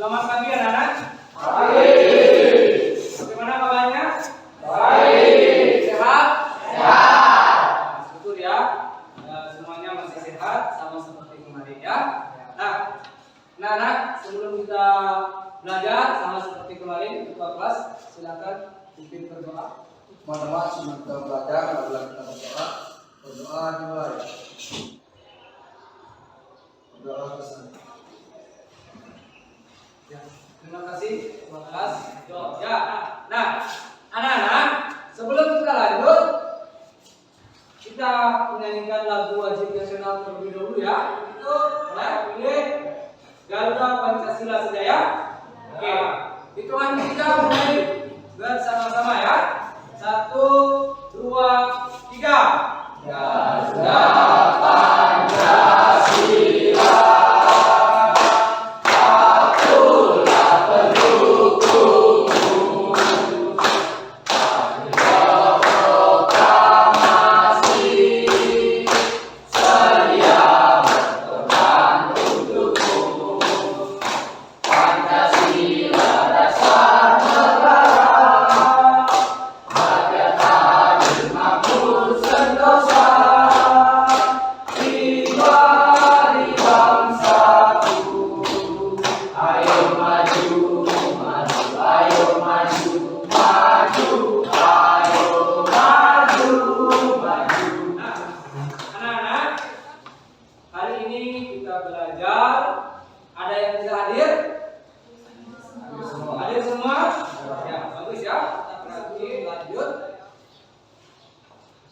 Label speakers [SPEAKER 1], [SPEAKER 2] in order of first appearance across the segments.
[SPEAKER 1] Selamat pagi anak-anak.
[SPEAKER 2] Baik.
[SPEAKER 1] Bagaimana kabarnya?
[SPEAKER 2] Baik.
[SPEAKER 1] Sehat?
[SPEAKER 2] Sehat.
[SPEAKER 1] Syukur ya. Semuanya masih sehat sama seperti kemarin ya. Nah, anak-anak, sebelum kita belajar sama seperti kemarin, ketua kelas silakan pimpin berdoa.
[SPEAKER 2] Teman-teman sebelum kita belajar, marilah kita berdoa. Berdoa dimulai. Berdoa bersama.
[SPEAKER 1] Ya, terima kasih ketua kelas. Ya, nah, anak-anak, sebelum kita lanjut, kita menyanyikan lagu wajib nasional terlebih dahulu ya. Itu boleh pilih Garuda Pancasila saja ya. Oke, hitungan kita mulai bersama-sama ya. 1, 2, 3.
[SPEAKER 2] Garuda Pancasila.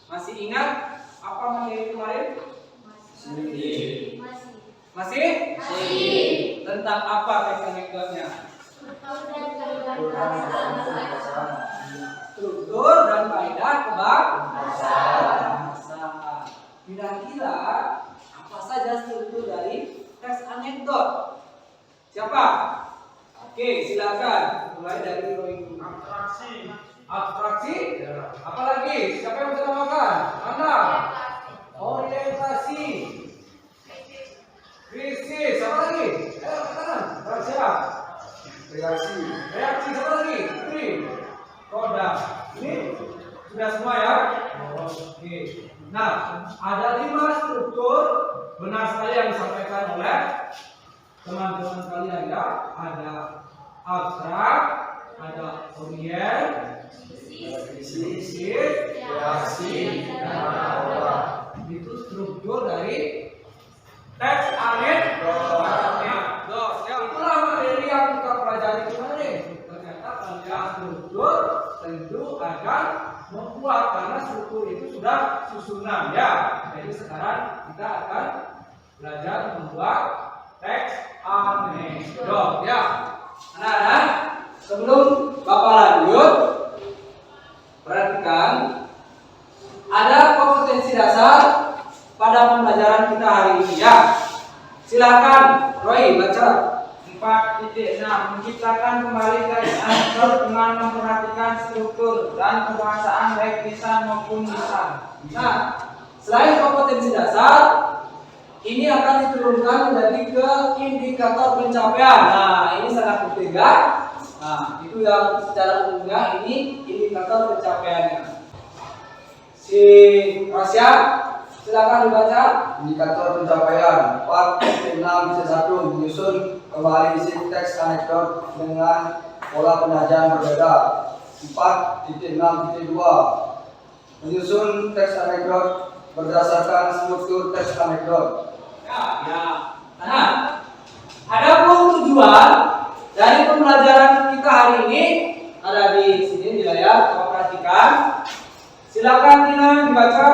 [SPEAKER 1] Masih ingat apa materi kemarin?
[SPEAKER 2] Masih.
[SPEAKER 1] Masih? Tentang apa teks anekdotnya? Struktur dan faedah kebangsaan. Kira-kira apa saja struktur dari teks anekdot? Siapa? Oke, silakan. Mulai dari Roy. Abstraksi? Apalagi? Siapa yang bisa namakan? Anda? Orientasi. Krisis. Siapa lagi? Ayo, katakan. Siapa?
[SPEAKER 2] Reaksi.
[SPEAKER 1] Reaksi. Siapa lagi? Putri. Koda. Ini sudah semua ya? Oke. Nah, ada 5 struktur. Benar sekali yang disampaikan oleh teman-teman sekalian ya. Ada abstrak, ada orientasi, reaksi, dan pola. Itu struktur dari teks anekdot. Itulah materi yang kita pelajari kemarin. Ternyata pada struktur tentu akan membuat, karena struktur itu sudah susunan ya. Jadi sekarang kita akan belajar membuat teks anekdot ya. Nah, sebelum Bapak lanjut, perhatikan ada kompetensi dasar pada pembelajaran kita hari ini ya. Silakan Roy baca.
[SPEAKER 3] 4.6 Menciptakan kembali teks anekdot dengan memperhatikan struktur dan kebahasaan baik lisan maupun lisan.
[SPEAKER 1] Nah, selain kompetensi dasar, ini akan diturunkan menjadi ke indikator pencapaian. Nah, ini sangat penting ya. Nah, itu yang secara umumnya ini indikator pencapaiannya. Si Rasya, silakan dibaca.
[SPEAKER 2] Indikator pencapaian 4.6.1 menyusun kembali isi teks anekdot dengan pola penyajian berbeda. 4.6.2 menyusun teks anekdot berdasarkan struktur teks anekdot.
[SPEAKER 1] Ya. Nah, adapun tujuan dari pembelajaran kita hari ini ada di sini di layar. Coba perhatikan. Silakan Tina dibaca.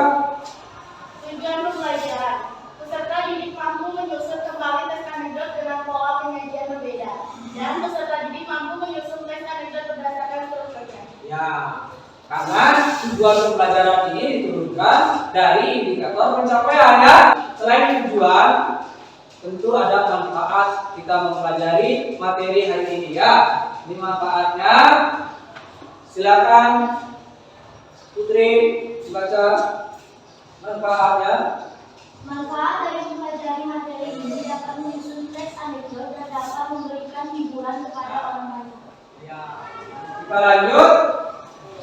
[SPEAKER 4] Tujuan pembelajaran: peserta didik mampu menyusun kembali teks anekdot dengan pola penyajian berbeda, dan peserta didik mampu menyusun teks anekdot berdasarkan strukturnya.
[SPEAKER 1] Ya, karena tujuan pembelajaran ini diturunkan dari indikator pencapaian ya. Selain tujuan, tentu ada manfaat kita mempelajari materi hari ini ya. Ini manfaatnya. Silakan Putri dibaca manfaatnya.
[SPEAKER 4] Manfaat dari mempelajari materi ini dapat menyusun teks anekdot dan dapat memberikan hiburan kepada orang banyak.
[SPEAKER 1] Ya, kita lanjut.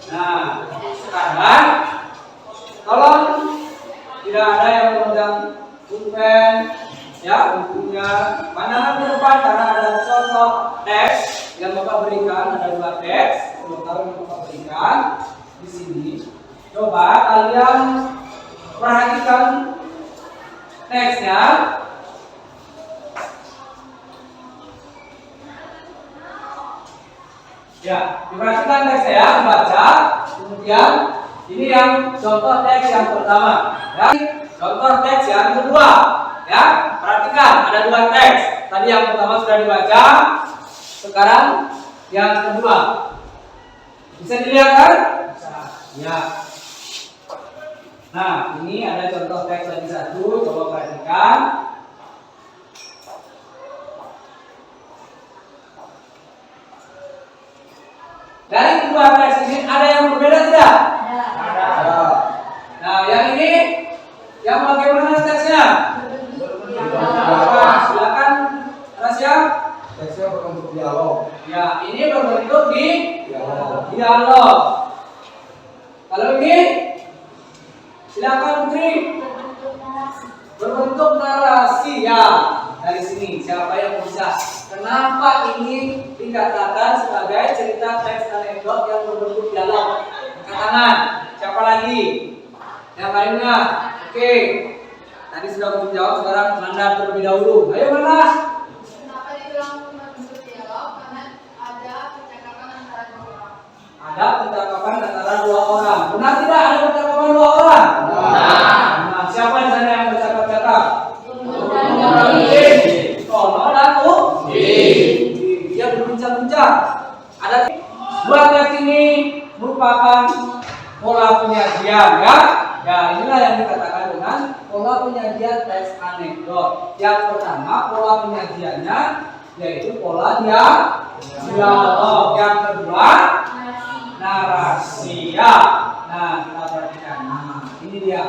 [SPEAKER 1] Nah, sekarang tolong tidak ada yang memegang pulpen, ya, bukunya. Pandangan ke depan karena ada contoh teks yang Bapak berikan, ada 2 teks yang Bapak berikan di sini. Coba kalian perhatikan teksnya. Ya, diperhatikan teksnya ya, dibaca. Kemudian ini yang contoh teks yang pertama. Ya, contoh teks yang kedua. Ya, perhatikan ada 2 teks. Tadi yang pertama sudah dibaca. Sekarang yang kedua. Bisa dilihat kan? Ya. Nah, ini ada contoh teks lagi 1. Coba perhatikan. Dari kedua teks ini ada yang berbeda tidak?
[SPEAKER 3] Ada.
[SPEAKER 1] Nah, yang ini yang bagaimana teksnya? Silakan Rasya.
[SPEAKER 2] Teksnya berbentuk dialog.
[SPEAKER 1] Ya, ini berbentuk di
[SPEAKER 2] Dialog.
[SPEAKER 1] dialog. Kalau ini silakan Putri. Berbentuk narasi ya. Dari sini siapa yang bisa? Kenapa ini dikatakan sebagai cerita teks anekdot yang berbentuk dialog? Angkat tangan. Siapa lagi? Yang lainnya? Oke. Tadi sudah menjawab, sekarang Nanda terlebih dahulu. Ayo Nanda.
[SPEAKER 5] Kenapa dibilang berbentuk dialog? Karena ada percakapan antara 2 orang.
[SPEAKER 1] Ada percakapan antara 2 orang. Benar tidak ada percakapan 2 orang? Nah, siapa di sana yang bercakap-cakap? Oh, dan dia berbincang-bincang. Ada 2 teks ini merupakan pola penyajian ya. Ya, inilah yang dikatakan dengan pola penyajian teks anekdot. Yang pertama pola penyajiannya yaitu pola dialog. Yang kedua narasi ya. Nah, kita perhatikan. Nah, ini dia.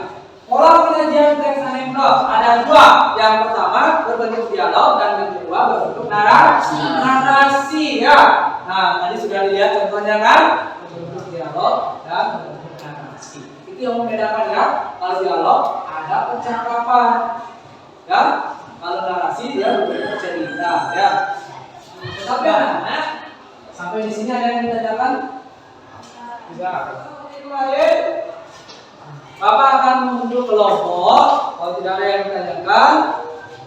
[SPEAKER 1] Pola penyajian teks anekdot ada 2. Yang pertama berbentuk dialog dan yang kedua berbentuk narasi ya. Nah, tadi sudah lihat contohnya kan? Berbentuk dialog dan berbentuk narasi. Itu yang membedakan ya. Kalau dialog ada percakapan. Ya. Kalau narasi dia berbentuk cerita ya. Tetapi anak-anak sampai di sini ada yang ditanyakan? Tidak. Lain. Bapak akan membentuk kelompok. Kalau tidak ada yang ditanyakan,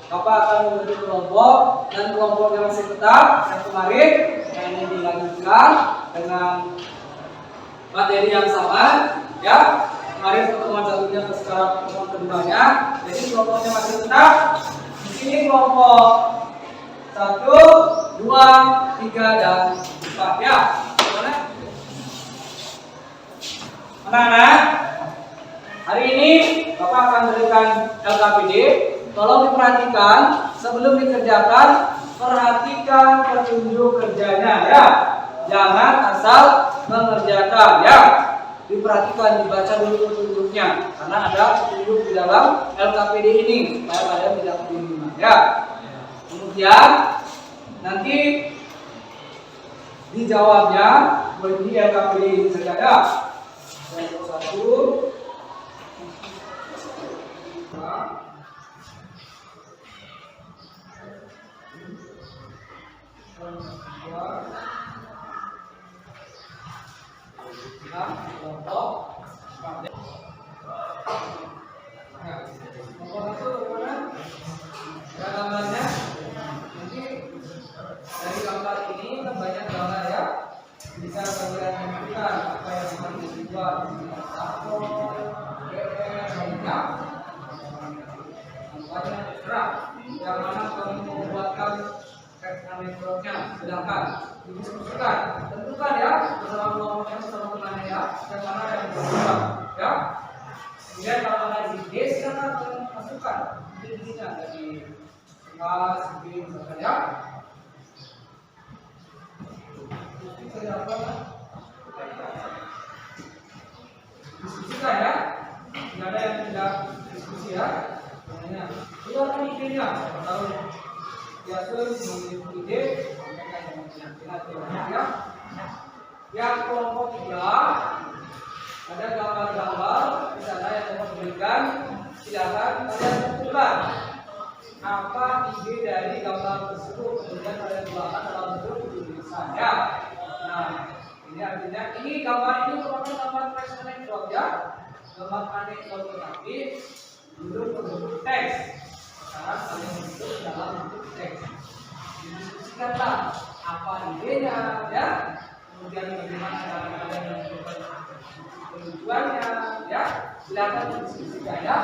[SPEAKER 1] Bapak akan membentuk kelompok dan kelompoknya masih tetap yang kemarin. Yang ini dilanjutkan dengan materi yang sama, ya. Kemarin pertemuan satunya ke sekarang pertemuan keduanya. Jadi kelompoknya masih tetap. Di sini kelompok 1, 2, 3 dan 4 ya. Anak-anak, hari ini Bapak akan berikan LKPD. Tolong diperhatikan sebelum dikerjakan, perhatikan petunjuk kerjanya ya. Jangan asal mengerjakan ya. Diperhatikan, dibaca dulu petunjuknya karena ada petunjuk di dalam LKPD ini supaya kalian tidak kebingungan ya. Kemudian nanti dijawabnya di LKPD ini saja ya. Yang 1 gambarnya nanti dari gambar ini banyak gambar ya, bisa kalian menentukan apa yang harus dibuat atau banyak terang yang mana kamu membuatkan teks anekdotnya, sedangkan didiskusikan, tentukan ya bersama kelompoknya, bersama temannya ya, yang mana yang berubah ya. Kemudian kalau ada ide silakan masukkan idenya dari kelas B misalkan ya. Diskusikan ya, tidak ada yang tidak diskusi ya. ya, siapa tahu ya terus mengikuti sampaikan dengan keyakinan ya. Yang kelompok 3 ada gambar-gambar di sana yang dapat diberikan. Silakan kalian tentukan apa ide dari gambar tersebut, kemudian kalian tuangkan dalam bentuk tulisan ya. Nah, ini artinya ini gambar ini merupakan gambar teks anekdot ya. Gambar anekdot tetapi belum berbentuk teks. Sekarang kalian bentuk dalam bentuk teks. Diskusikanlah apa idenya ya. Kemudian bagaimana cara kalian menentukan tujuannya ya. Silakan diskusikan ya.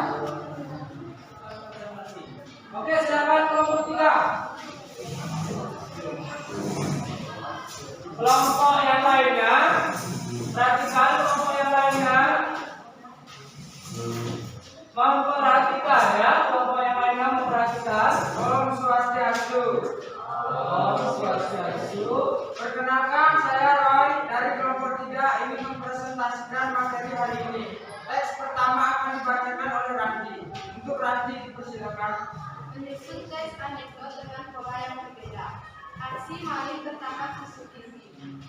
[SPEAKER 1] Oke, silakan kelompok 3. Kelompok yang lainnya, perhatikan kelompok yang lainnya. Memperhatikan ya, kelompok yang lainnya memperhatikan.
[SPEAKER 3] Om Swastiastu.
[SPEAKER 1] Om Swastiastu.
[SPEAKER 3] Perkenalkan, saya Roy dari kelompok 3 ingin mempresentasikan materi hari ini. Teks pertama akan dibacakan oleh Ranti. Untuk Ranti dipersilakan.
[SPEAKER 5] Menyusun teks anekdot dengan pola yang berbeda. Aksi maling tertangkap CCTV.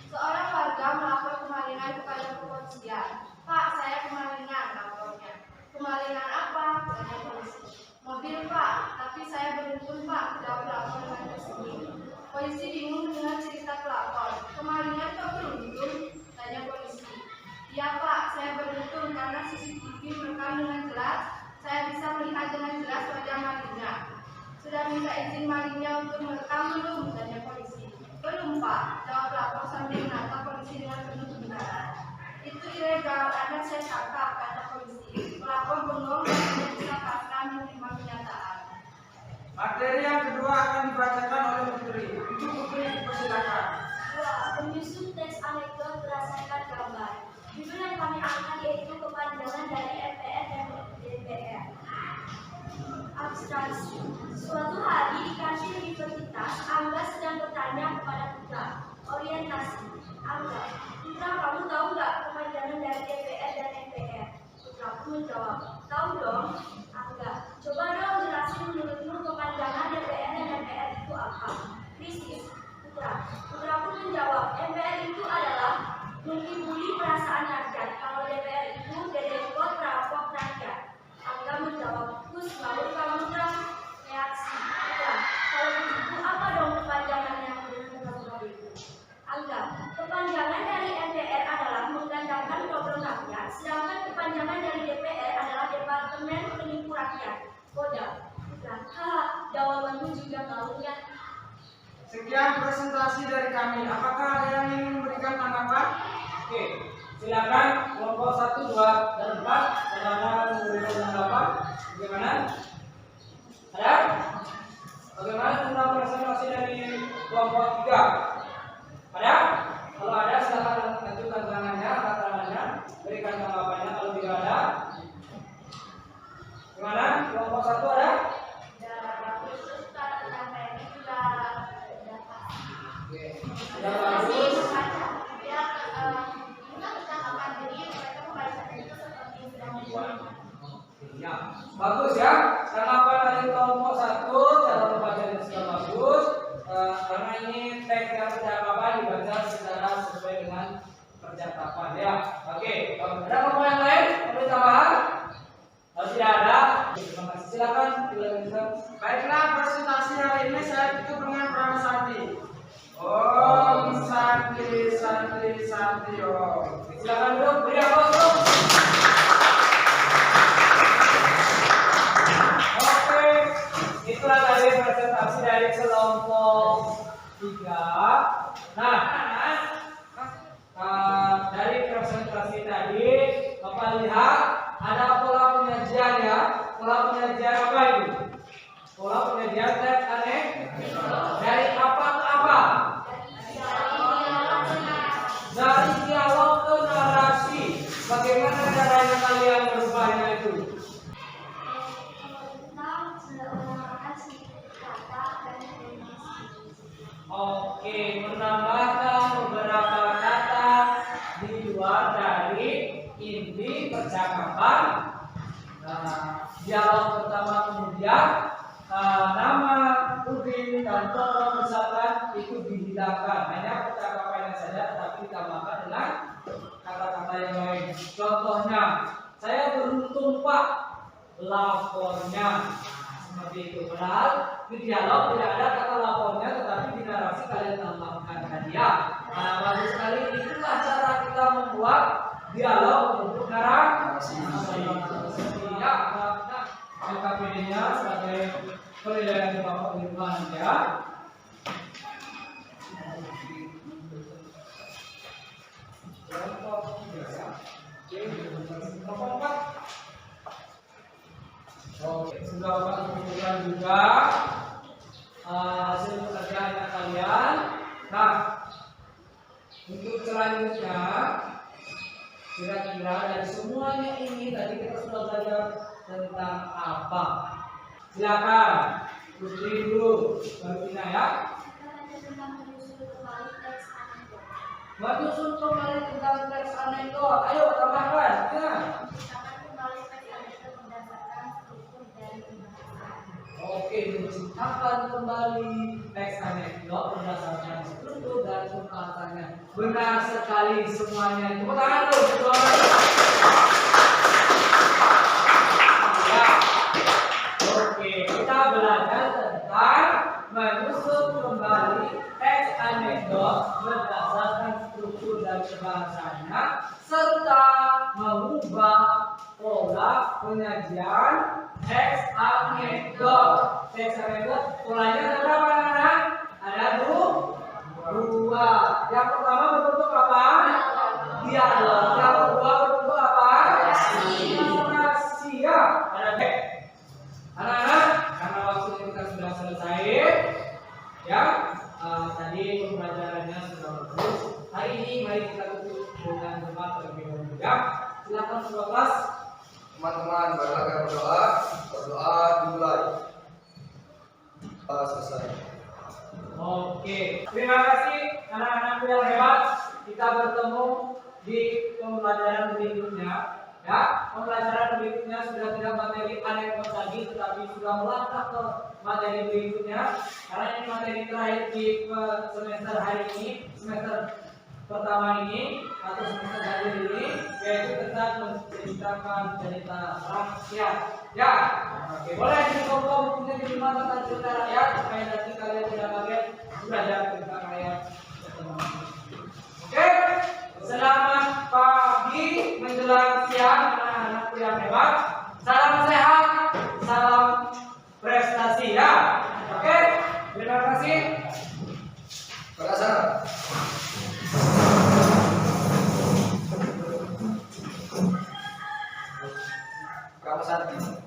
[SPEAKER 5] Seorang warga melapor kemalingan kepada kepolisian. Pak, saya kemalingan, lapornya. Kemalingan apa? Tanya polisi. Mobil, Pak. Tapi saya beruntung, Pak. Tidak pelapor dengan kesini. Polisi bingung mendengar cerita pelapor. Kemalingan kok beruntung? Tanya polisi. Ya, Pak. Saya beruntung karena CCTV merekam dengan jelas. Saya bisa melihat dengan jelas wajah malingnya. Sudah minta izin malingnya untuk merekam belum? Tanya polisi. Belum, Pak. Jawab pelapor sambil menatap polisi dengan penuh kebenaran. Itu ilegal, Anda saya tangkap, kata polisi. Pelapor bengong dan tidak bisa pasrah menerima kenyataan.
[SPEAKER 3] Materi yang kedua akan dibacakan oleh Putri. Untuk Putri dipersilakan.
[SPEAKER 6] 2. Menyusun teks anekdot berdasarkan gambar. Judul yang kami angkat yaitu kepanjangan dari MPR dan DPR. Abstraksi. Suatu hari di kantin universitas, Angga sedang bertanya kepada Putra. Orientasi. Angga, Putra, kamu tahu nggak kepanjangan dari DPR dan MPR? Putra pun menjawab, tahu dong. Angga, coba dong jelasin menurutmu kepanjangan DPR dan MPR itu apa? Krisis. Putra pun menjawab, MPR itu adalah mengibuli perasaan rakyat. Kalau DPR itu dedekot perampok rakyat. Angga menjawab, Gus, mau kamu terang? Reaksi. Putra, kalau begitu apa dong kepanjangan yang benar-benar itu? Angga, kepanjangan dari MPR adalah menggandakan problem rakyat, sedangkan kepanjangan dari DPR adalah Departemen Penipu Rakyat. Koda. Putra, haha, jawabanmu juga tahu ya.
[SPEAKER 3] Sekian presentasi dari kami. Apakah ada yang ingin memberikan tanggapan?
[SPEAKER 1] Oke, silakan kelompok 1, 2, dan 4 yang memberikan tanggapan. Bagaimana? Ada? Bagaimana tentang presentasi dari kelompok 3? Ada? Kalau ada silakan ajukan tangannya, angkat tangannya, berikan tanggapannya. Kalau tidak ada, gimana? Kelompok 1 ada? Sudah bagus. Ya, bagus ya. Tanggapan dari kelompok 1 cara membacanya sudah bagus. Karena ini teks yang percakapan dibaca secara sesuai dengan percakapan ya. Oke, ada kelompok yang lain? Perlu tambahan? Kalau tidak ada, terima kasih. Silakan.
[SPEAKER 3] Baiklah, presentasi hari ini saya tutup dengan Pramasati. Om Santi Santi Santi Om.
[SPEAKER 1] Silakan duduk, beri aplaus dong. Oke, itulah tadi presentasi dari kelompok 3. Nah, dari presentasi tadi, Bapak lihat ada pola penyajian ya. Pola penyajian apa itu? Pola penyajian teks anekdot. Dari apa ke apa? Dari dialog ke narasi. Bagaimana caranya kalian merubahnya itu? Oke, menambahkan beberapa kata di luar dari inti percakapan. Nah, dialog pertama kemudian nama Udin dan Toto misalkan itu dihilangkan, hanya percakapan saja tetapi ditambahkan dengan kata-kata yang lain. Contohnya, saya beruntung Pak, lapornya. Seperti itu. Padahal di dialog tidak ada kata lapornya, tetapi di narasi kalian tambahkan hadiah. Nah, bagus sekali. Itulah cara kita membuat dialog untuk narasi. Ya, LKPD-nya sebagai penilaian Bapak Irfan ya. Oke, sudah Bapak sebutkan juga hasil pekerjaannya kalian. Nah, untuk selanjutnya, kira-kira dari semuanya ini tadi kita sudah belajar tentang apa? Silakan, Putri dulu, baru Tina ya. Menyusun kembali tentang teks anekdot. Ayo tambahkan, ya. Oke, menciptakan kembali teks anekdot berdasarkan struktur dan pembahasannya. Benar sekali semuanya. Tepuk tangan dulu. Ya. Oke, kita belajar tentang menyusun kembali teks anekdot berdasarkan struktur dan pembahasannya serta mengubah pola penyajian teks anekdot. Teks anekdot polanya ada berapa anak-anak? Ada dua. Yang pertama berbentuk apa? Dialog. Yang kedua berbentuk apa? Narasi. Ya, ada back. Anak-anak, karena waktunya kita sudah selesai, ya. Tadi pembelajarannya sudah bagus. Hari ini mari kita tutup dengan doa terlebih dahulu ya. Silakan semua kelas.
[SPEAKER 2] Teman-teman, marilah berdoa. Berdoa dimulai. Selesai.
[SPEAKER 1] Oke, terima kasih anak-anakku yang hebat. Kita bertemu di pembelajaran berikutnya. Ya, pembelajaran berikutnya sudah tidak materi anekdot lagi, tetapi sudah melangkah ke materi berikutnya. Karena ini materi terakhir di semester hari ini, semester pertama ini atau semester hari ini, yaitu tentang menceritakan cerita rakyat. Ya, oke, boleh dicoba bukunya di rumah tentang cerita rakyat supaya nanti kalian tidak kaget belajar tentang rakyat. Oke, selamat pagi menjelang siang anak-anakku yang hebat. Salam sehat, salam prestasi ya. Oke, terima kasih.
[SPEAKER 2] Terasa. Kamu santai.